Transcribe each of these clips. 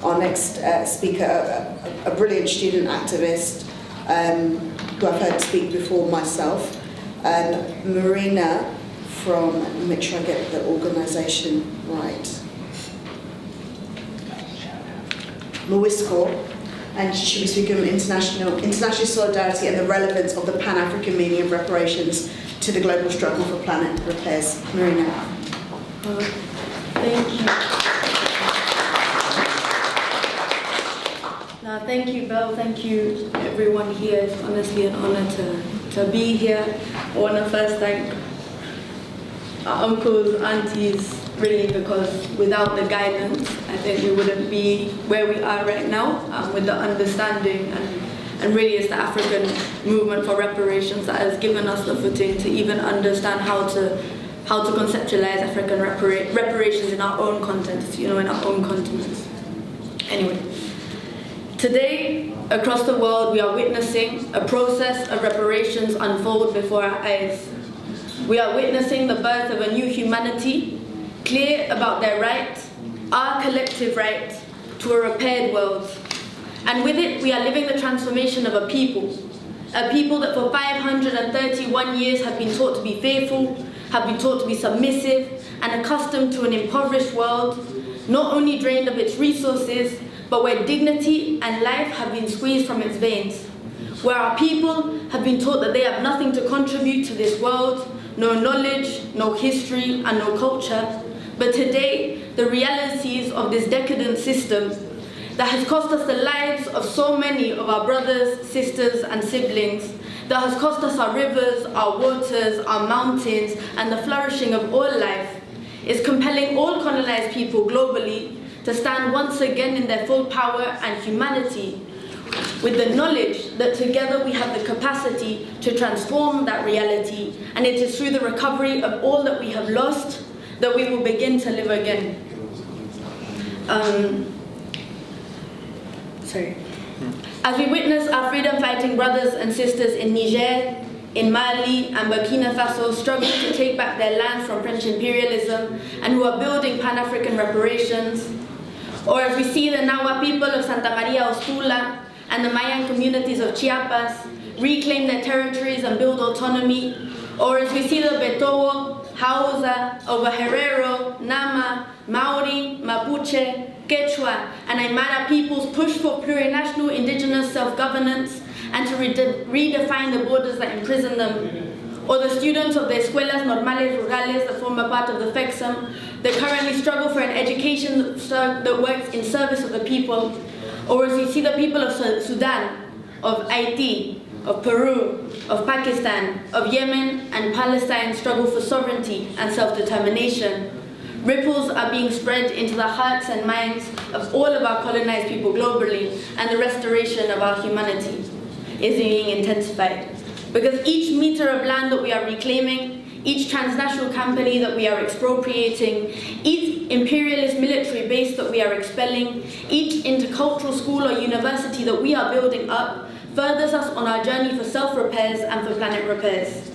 our next speaker, a brilliant student activist who I've heard speak before myself, Marina from, make sure I get the organisation right, MWISCCCOR, and she'll be speaking on international solidarity and the relevance of the Pan Afrikan meaning of reparations to the global struggle for planet repairs. Marina. Thank you. Thank you, Belle. Thank you, everyone here. It's honestly an honor to be here. I want to first thank our uncles, aunties, really, because without the guidance, I think we wouldn't be where we are right now, with the understanding and really it's the African movement for reparations that has given us the footing to even understand how to conceptualize African reparations in our own context, in our own continents. Anyway, today, across the world, we are witnessing a process of reparations unfold before our eyes. We are witnessing the birth of a new humanity, clear about their right, our collective right, to a repaired world. And with it, we are living the transformation of a people that for 531 years have been taught to be fearful, have been taught to be submissive, and accustomed to an impoverished world, not only drained of its resources, but where dignity and life have been squeezed from its veins, where our people have been taught that they have nothing to contribute to this world, no knowledge, no history, and no culture. But today, the realities of this decadent system that has cost us the lives of so many of our brothers, sisters, and siblings, that has cost us our rivers, our waters, our mountains, and the flourishing of all life, is compelling all colonized people globally to stand once again in their full power and humanity, with the knowledge that together we have the capacity to transform that reality, and it is through the recovery of all that we have lost that we will begin to live again. As we witness our freedom-fighting brothers and sisters in Niger, in Mali and Burkina Faso struggling to take back their lands from French imperialism and who are building Pan-African reparations, or as we see the Nawa people of Santa Maria Ostula and the Mayan communities of Chiapas reclaim their territories and build autonomy, or as we see the Betowo, Hausa, Ovaherero, Nama, Maori, Mapuche, Quechua, and Aymara peoples push for plurinational indigenous self-governance and to redefine the borders that imprison them, or the students of the Escuelas Normales Rurales that form a part of the FEXAM that currently struggle for an education that works in service of the people, or as we see the people of Sudan, of Haiti, of Peru, of Pakistan, of Yemen and Palestine struggle for sovereignty and self-determination. Ripples are being spread into the hearts and minds of all of our colonized people globally, and the restoration of our humanity is being intensified. Because each meter of land that we are reclaiming, each transnational company that we are expropriating, each imperialist military base that we are expelling, each intercultural school or university that we are building up, furthers us on our journey for self-repairs and for planet repairs.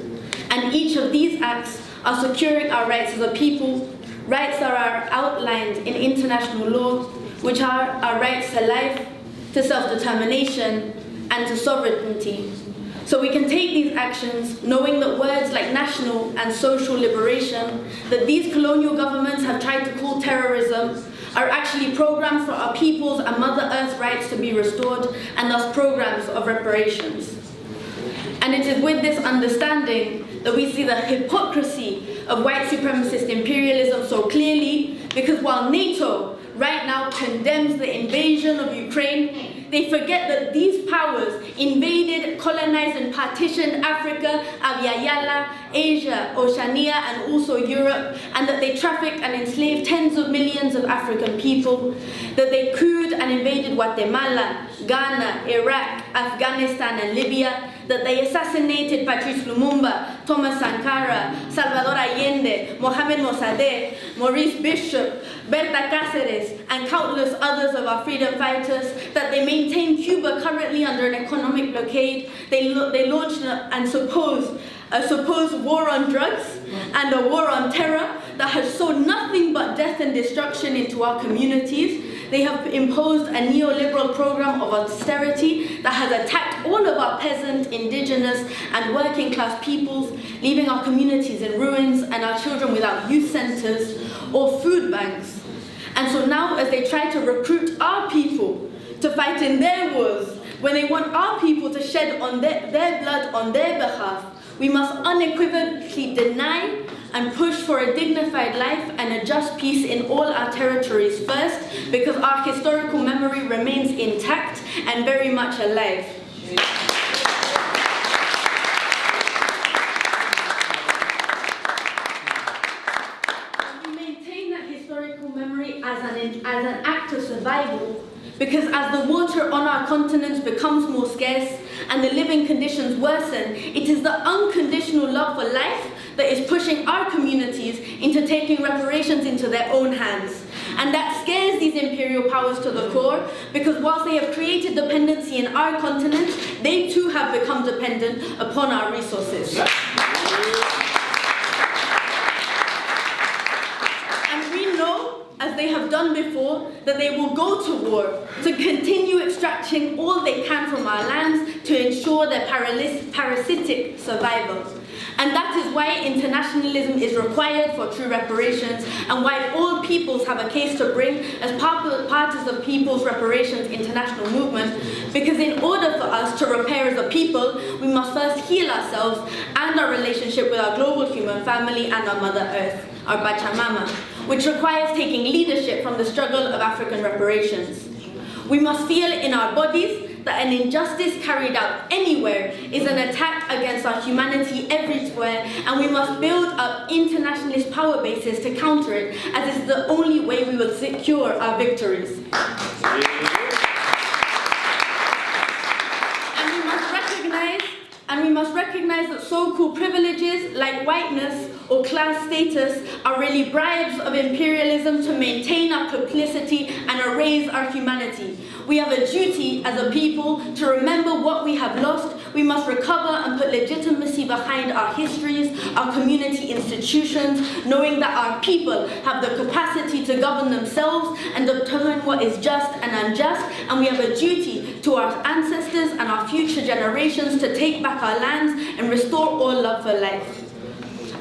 And each of these acts are securing our rights as a people, rights that are outlined in international law, which are our rights to life, to self-determination, and to sovereignty. So we can take these actions knowing that words like national and social liberation that these colonial governments have tried to call terrorism are actually programs for our people's and Mother Earth's rights to be restored, and thus programs of reparations. And it is with this understanding that we see the hypocrisy of white supremacist imperialism so clearly, because while NATO right now condemns the invasion of Ukraine, they forget that these powers invaded, colonized, and partitioned Africa, Aviala, Asia, Oceania, and also Europe, and that they trafficked and enslaved tens of millions of African people, that they cooed and invaded Guatemala, Ghana, Iraq, Afghanistan, and Libya, that they assassinated Patrice Lumumba, Thomas Sankara, Salvador Allende, Mohamed Mossadegh, Maurice Bishop, Berta Cáceres, and countless others of our freedom fighters, that they maintain Cuba currently under an economic blockade. They launched a supposed war on drugs and a war on terror that has sown nothing but death and destruction into our communities. they have imposed a neoliberal program of austerity that has attacked all of our peasant, indigenous, and working class peoples, leaving our communities in ruins and our children without youth centers or food banks. And so now, as they try to recruit our people to fight in their wars, when they want our people to shed on their blood on their behalf, we must unequivocally deny and push for a dignified life and a just peace in all our territories first, because our historical memory remains intact and very much alive. We maintain that historical memory as an act of survival, because as the water on our continent becomes more scarce and the living conditions worsen, it is the unconditional love for life that is pushing our communities into taking reparations into their own hands. And that scares these imperial powers to the core, because whilst they have created dependency in our continent, they too have become dependent upon our resources. And we know, as they have done before, that they will go to war to continue extracting all they can from our lands to ensure their parasitic survival. And that is why internationalism is required for true reparations, and why all peoples have a case to bring as parties of People's Reparations International Movement, because in order for us to repair as a people, we must first heal ourselves and our relationship with our global human family and our Mother Earth, our Pachamama, which requires taking leadership from the struggle of African reparations. We must feel in our bodies that an injustice carried out anywhere is an attack against our humanity everywhere, and we must build up internationalist power bases to counter it, as is the only way we will secure our victories. And we must recognize that so-called privileges like whiteness or class status are really bribes of imperialism to maintain our complicity and erase our humanity. We have a duty as a people to remember what we have lost. We must recover and put legitimacy behind our histories, our community institutions, knowing that our people have the capacity to govern themselves and determine what is just and unjust, and we have a duty to our ancestors and our future generations to take back our lands and restore all love for life.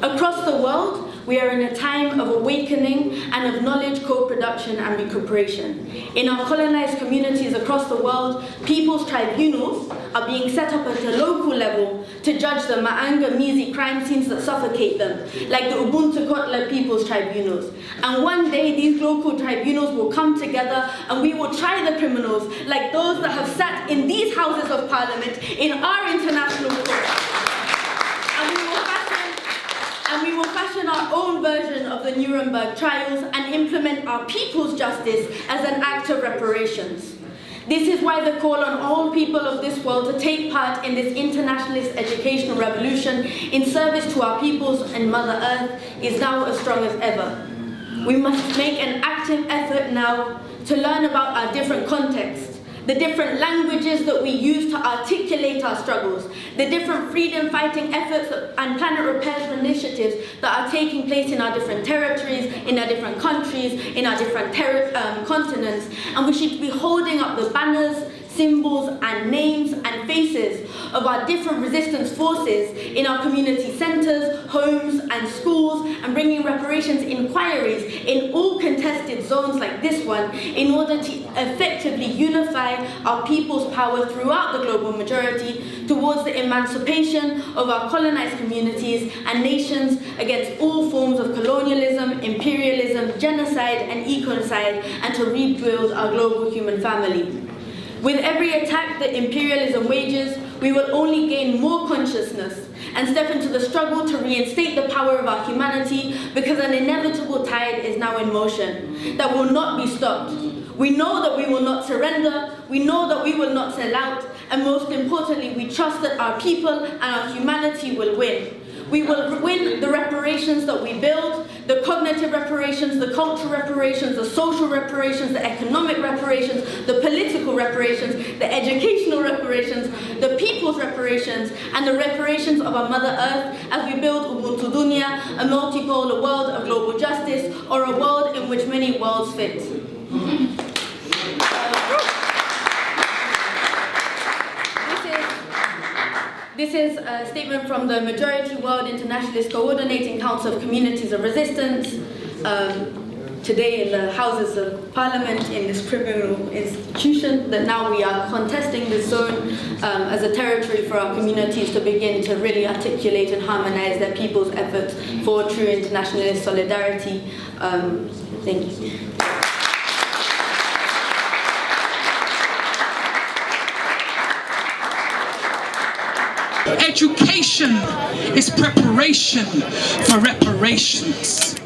Across the world, we are in a time of awakening and of knowledge co-production and recuperation. In our colonized communities across the world, people's tribunals are being set up at a local level to judge the Maangamizi crime scenes that suffocate them, like the Ubuntu People's Tribunals. And one day these local tribunals will come together and we will try the criminals like those that have sat in these houses of parliament in our international courts. And we will fashion our own version of the Nuremberg trials and implement our people's justice as an act of reparations. This is why the call on all people of this world to take part in this internationalist educational revolution in service to our peoples and Mother Earth is now as strong as ever. We must make an active effort now to learn about our different contexts, the different languages that we use to articulate our struggles, the different freedom-fighting efforts and planet repair initiatives that are taking place in our different territories, in our different countries, in our different continents, and we should be holding up the banners, symbols and names and faces of our different resistance forces in our community centres, homes and schools, and bringing reparations inquiries in all contested zones like this one in order to effectively unify our people's power throughout the global majority towards the emancipation of our colonized communities and nations against all forms of colonialism, imperialism, genocide and ecocide, and to rebuild our global human family. With every attack that imperialism wages, we will only gain more consciousness and step into the struggle to reinstate the power of our humanity, because an inevitable tide is now in motion that will not be stopped. We know that we will not surrender, we know that we will not sell out, and most importantly, we trust that our people and our humanity will win. We will win the reparations that we build, the cognitive reparations, the cultural reparations, the social reparations, the economic reparations, the political reparations, the educational reparations, the people's reparations, and the reparations of our Mother Earth as we build Ubuntu Dunya, a multipolar world of global justice, or a world in which many worlds fit. This is a statement from the Majority World Internationalist Coordinating Council of Communities of Resistance, today in the Houses of Parliament in this criminal institution, that now we are contesting this zone as a territory for our communities to begin to really articulate and harmonize their people's efforts for true internationalist solidarity. Thank you. Education is preparation for reparations.